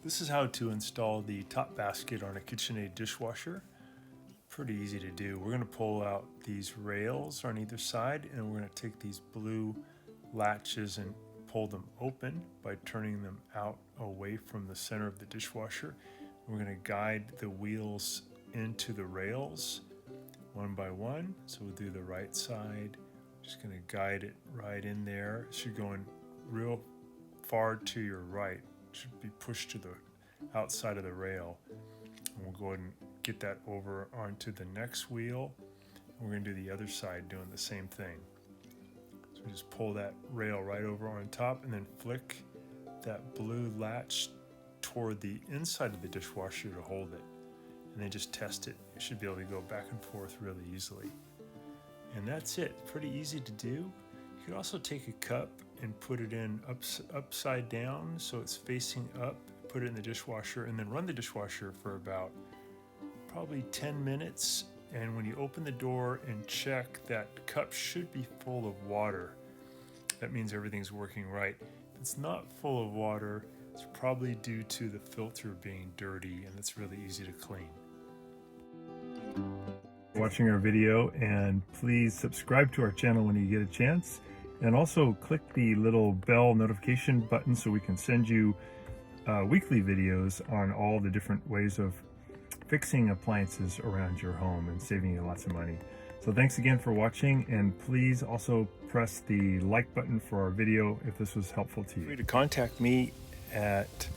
This is how to install the top basket on a Kitchenaid dishwasher. Pretty easy to do. We're going to pull out these rails on either side, and we're going to take these blue latches and pull them open by turning them out away from the center of the dishwasher. We're going to guide the wheels into the rails one by one. So we'll do the right side. Just going to guide it right in there. It should go in real far to your right. It should be pushed to the outside of the rail. And we'll go ahead and get that over onto the next wheel. We're going to do the other side doing the same thing. So we just pull that rail right over on top and then flick that blue latch toward the inside of the dishwasher to hold it. And then just test it. You should be able to go back and forth really easily. And that's it. Pretty easy to do. You could also take a cup and put it in upside down so it's facing up, put it in the dishwasher, and then run the dishwasher for about probably 10 minutes. And when you open the door and check, that cup should be full of water. That means everything's working right. If it's not full of water, it's probably due to the filter being dirty, and it's really easy to clean. Watching our video, and please subscribe to our channel when you get a chance, and also click the little bell notification button so we can send you weekly videos on all the different ways of fixing appliances around your home and saving you lots of money. So thanks again for watching, and please also press the like button for our video if this was helpful to you. Feel free to contact me at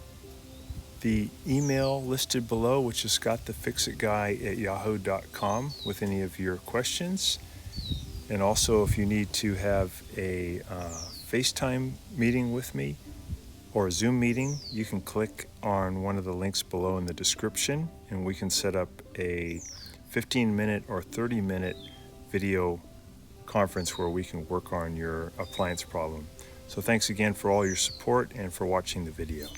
the email listed below, which is scottthefixitguy@yahoo.com, with any of your questions. And also, if you need to have a FaceTime meeting with me or a Zoom meeting, you can click on one of the links below in the description, and we can set up a 15-minute or 30-minute video conference where we can work on your appliance problem. So thanks again for all your support and for watching the video.